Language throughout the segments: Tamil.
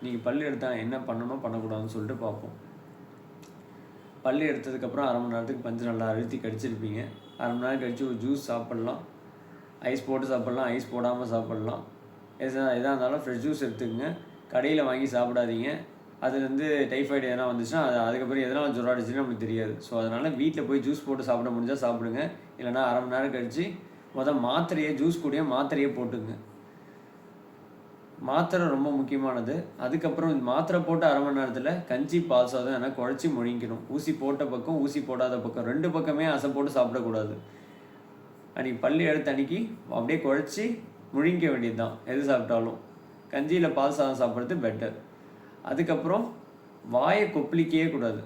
நீங்கள் பல் எடுத்தால் என்ன பண்ணணும் பண்ணக்கூடாதுன்னு சொல்லிட்டு பார்ப்போம். பல் எடுத்ததுக்கப்புறம் அரை மணி நேரத்துக்கு பஞ்சு நல்லா அழுத்தி கடிச்சிருப்பீங்க. அரை மணி நேரம் கழித்து ஒரு ஜூஸ் சாப்பிட்லாம். ஐஸ் போட்டு சாப்பிட்லாம், ஐஸ் போடாமல் சாப்பிட்லாம். எதாக இருந்தாலும் ஃப்ரெஷ் ஜூஸ் எடுத்துக்கங்க. கடையில் வாங்கி சாப்பிடாதீங்க. அதுலேருந்து டைஃபாய்டு எதனா வந்துச்சுன்னா அதுக்கப்புறம் எதனால் ஜுரம் அடிச்சுன்னு நம்மளுக்கு தெரியாது. ஸோ அதனால் வீட்டில் போய் ஜூஸ் போட்டு சாப்பிட முடிஞ்சால் சாப்பிடுங்க. இல்லைனா அரை மணி நேரம் கழித்து மாத்திரையை ஜூஸ் கூடயே மாத்திரையே போட்டுங்க. மாத்திரை ரொம்ப முக்கியமானது. அதுக்கப்புறம் மாத்திரை போட்டு அரை மணி நேரத்தில் கஞ்சி பால் சாதம் என குழச்சி முழிக்கணும். ஊசி போட்ட பக்கம் ஊசி போடாத பக்கம் 2 பக்கமே அசை போட்டு சாப்பிடக்கூடாது. அன்றைக்கி பள்ளி எடுத்த அன்றைக்கி அப்படியே குழச்சி முழிக்க வேண்டியது தான். எது சாப்பிட்டாலும் கஞ்சியில் பால் சாதம் சாப்பிட்றது பெட்டர். அதுக்கப்புறம் வாயை கொப்பளிக்கவே கூடாது.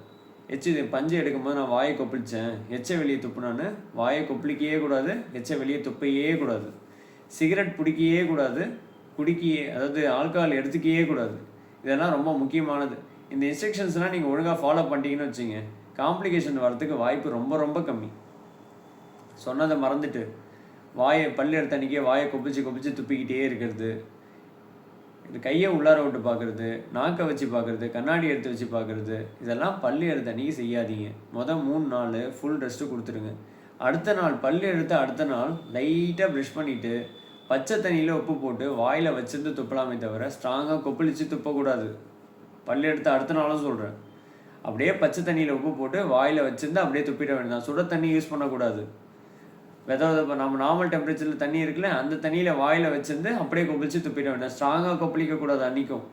பஞ்சு எடுக்கும்போது நான் வாயை கொப்பளித்தேன், எச்சை வெளியே துப்புனான்னு வாயை கொப்பளிக்கவே கூடாது, எச்சை வெளியே துப்பையே கூடாது. சிகரெட் பிடிக்கவே கூடாது, அதாவது ஆல்கஹால் எடுத்துக்கவே கூடாது. இதெல்லாம் ரொம்ப முக்கியமானது. இந்த இன்ஸ்ட்ரக்ஷன்ஸ்லாம் நீங்கள் ஒழுங்காக ஃபாலோ பண்ணிட்டீங்கன்னு வச்சுங்க, காம்ப்ளிகேஷன் வரத்துக்கு வாய்ப்பு ரொம்ப ரொம்ப கம்மி. சொன்னதை மறந்துட்டு பல் எடுத்த அன்றைக்கே வாயை கொப்பிச்சு துப்பிக்கிட்டே இருக்கிறது, இந்த கையை உள்ளார விட்டு பார்க்குறது, நாக்கை வச்சு பார்க்குறது, கண்ணாடி எடுத்து வச்சு பார்க்குறது, இதெல்லாம் பல் எடுத்த அன்றைக்கி செய்யாதீங்க. 3 நாள் ஃபுல் ரெஸ்ட்டு கொடுத்துருங்க. அடுத்த நாள் பல் எடுத்து அடுத்த நாள் லைட்டாக ப்ரஷ் பண்ணிவிட்டு பச்சை தண்ணியில் உப்பு போட்டு வாயில் வச்சிருந்து துப்பலாமே தவிர ஸ்ட்ராங்காக கொப்பளித்து துப்பக்கூடாது. பல் எடுத்து அடுத்த நாளும் சொல்கிறேன். அப்படியே பச்சை தண்ணியில் உப்பு போட்டு வாயில் வச்சிருந்து அப்படியே துப்பிட வேண்டியதான். சுட தண்ணி யூஸ் பண்ணக்கூடாது. நம்ம நார்மல் டெம்பரேச்சரில் தண்ணி இருக்குல்ல, அந்த தண்ணியில் வாயில் வச்சிருந்து அப்படியே கொப்பளித்து துப்பிட வேண்டாம். ஸ்ட்ராங்காக கொப்பளிக்கக்கூடாது அன்றைக்கும்.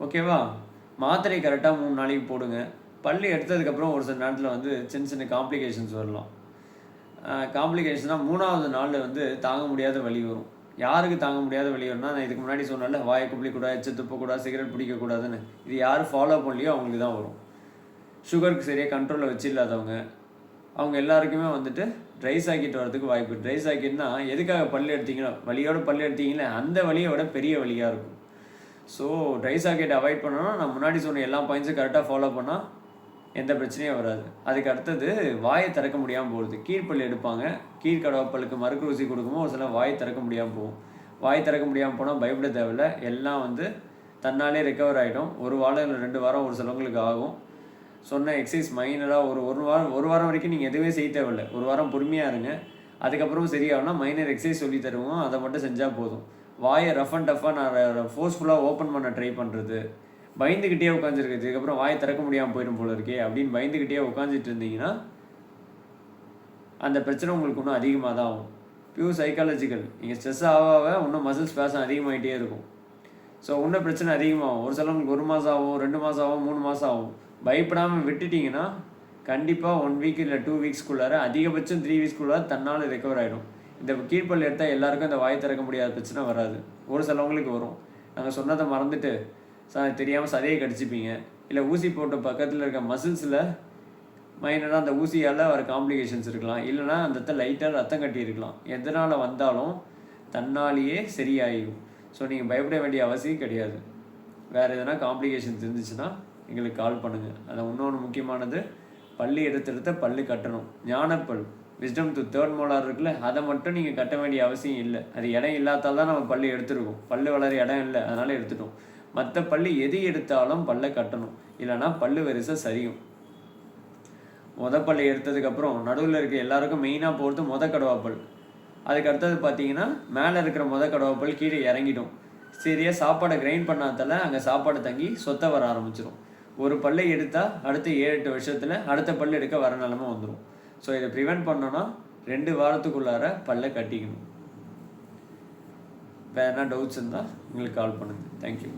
ஓகேவா? மாத்திரை கரெக்டாக 3 நாளைக்கு போடுங்க. பல் எடுத்ததுக்கப்புறம் ஒரு சில நேரத்தில் சின்ன காம்ப்ளிகேஷன்ஸ் வரலாம். காம்ப்ளிகேஷனாக 3ஆவது நாளில் தாங்க முடியாத வலி வரும். யாருக்கு தாங்க முடியாத வலி வரும்னா, நான் இதுக்கு முன்னாடி சொன்னால வாயை கொப்பளிக்கக்கூடாது, எச்ச துப்பக்கூடாது, சிகரெட் பிடிக்கக்கூடாதுன்னு. இது யார் ஃபாலோ பண்ணலையோ அவங்களுக்கு தான் வரும். சுகருக்கு சரியாக கண்ட்ரோலில் வச்சு இல்லாதவங்க, அவங்க எல்லாருக்குமே ட்ரை சாக்கெட் வரதுக்கு வாய்ப்பு. ட்ரை சாக்கெட்னா எதுக்காக பல் எடுத்தீங்களோ, வலியோட பல் எடுத்தீங்களே அந்த வலியை விட பெரிய வலியாக இருக்கும். ஸோ ட்ரை சாக்கெட் அவாய்ட் பண்ணணும்னா நான் முன்னாடி சொன்ன எல்லா பாயிண்ட்ஸும் கரெக்டாக ஃபாலோ பண்ணால் எந்த பிரச்சனையும் வராது. அதுக்கு அடுத்தது வாயை திறக்க முடியாமல் போகிறது. கீழ்ப்பல் எடுப்பாங்க, கீழ்கடவாப்பலுக்கு மறுக்கு ஊசி கொடுக்கும்போது ஒரு சில வாயை திறக்க முடியாமல் போகும். வாய் திறக்க முடியாமல் போனால் பயப்பட தேவையில்லை. எல்லாம் தன்னாலே ரெக்கவர் ஆகிடும். 1 வாரம் இல்லை 2 வாரம் ஒரு சிலவங்களுக்கு ஆகும். சொன்ன எக்ஸசைஸ் மைனராக ஒரு வாரம் வரைக்கும் நீங்கள் எதுவுமே செய்ய தேவையில்லை. 1 வாரம் பொறுமையாக இருங்க. அதுக்கப்புறம் சரியாகும்னா மைனர் எக்ஸசைஸ் சொல்லி தருவோம், அதை மட்டும் செஞ்சால் போதும். வாயை ரஃப் அண்ட் டஃப்பாக நான் ஃபோர்ஸ்ஃபுல்லாக ஓப்பன் பண்ண ட்ரை பண்ணுறது, பயந்துக்கிட்டே உட்காந்துருக்குது, இதுக்கப்புறம் வாயை திறக்க முடியாமல் போயிடும் போல இருக்கே அப்படின்னு பயந்துக்கிட்டே உட்காந்துட்டு இருந்தீங்கன்னா அந்த பிரச்சனை உங்களுக்கு இன்னும் அதிகமாக தான் ஆகும். Pure psychological. நீங்கள் ஸ்ட்ரெஸ் ஆக இன்னும் மசில்ஸ் பேச அதிகமாகிட்டே இருக்கும். ஸோ இன்னும் பிரச்சனை அதிகமாகும். ஒரு சிலவங்களுக்கு 1 மாதம் ஆகும், 2 மாதம் ஆகும், 3 மாதம் ஆகும். பயப்படாமல் விட்டுட்டிங்கன்னா கண்டிப்பாக 1 வீக் இல்லை 2 வீக்ஸ்க்குள்ளார, அதிகபட்சம் 3 வீக்ஸ்க்குள்ளார தன்னால் ரெக்கவர் ஆகிடும். இந்த கீழ்ப்பல் எடுத்தால் எல்லாருக்கும் இந்த வாய் திறக்க முடியாத பிரச்சனை வராது. ஒரு சிலவங்களுக்கு வரும். நாங்கள் சொன்னதை மறந்துட்டு தெரியாமல் சதையை கடிச்சிப்பீங்க, இல்லை ஊசி போட்ட பக்கத்தில் இருக்க மசில்ஸில் மைனராக அந்த ஊசியால் வர காம்ப்ளிகேஷன்ஸ் இருக்கலாம், இல்லைனா அந்த இடத்துல லைட்டாக ரத்தம் கட்டி இருக்கலாம். எதனால் வந்தாலும் தன்னாலேயே சரியாகிடும். ஸோ நீங்கள் பயப்பட வேண்டிய அவசியம் கிடையாது. வேறு எதனா காம்ப்ளிகேஷன்ஸ் இருந்துச்சுன்னா எங்களுக்கு கால் பண்ணுங்கள். அது இன்னொன்று முக்கியமானது, பல்லு எடுத்த பல்லு கட்டணும். ஞானப்பல் விஸ்டம் டூத் 3rd மோலார் இருக்குல்ல, அதை மட்டும் நீங்கள் கட்ட வேண்டிய அவசியம் இல்லை. அது இடம் இல்லாதால் தான் நம்ம பல்லு எடுத்துருக்கோம். பல்லு வளர இடம் இல்லை, அதனால் எடுத்துட்டோம். மற்ற பல்லு எது எடுத்தாலும் பல்லை கட்டணும், இல்லைனா பல்லு வரிசை சரியும். பல்லு எடுத்ததுக்கப்புறம் நடுவில் இருக்க எல்லாருக்கும் மெயினாக போகிறது கடவாப்பல். அதுக்கு அடுத்தது பார்த்தீங்கன்னா மேலே இருக்கிற கடவாப்பல் கீழே இறங்கிடும். சரியாக சாப்பாடை கிரைண்ட் பண்ணாதால அங்கே சாப்பாடு தங்கி சொத்த வர ஆரம்பிச்சிடும். ஒரு பல்லை எடுத்தால் அடுத்த 7-8 வருஷத்தில் அடுத்த பல் எடுக்க வர நிலமை வந்துடும். ஸோ இதை ப்ரிவெண்ட் பண்ணோன்னா 2 வாரத்துக்குள்ளார பல்லை கட்டிக்கணும். வேறு என்ன டவுட்ஸ் இருந்தால் உங்களுக்கு கால் பண்ணுங்கள். தேங்க்யூ.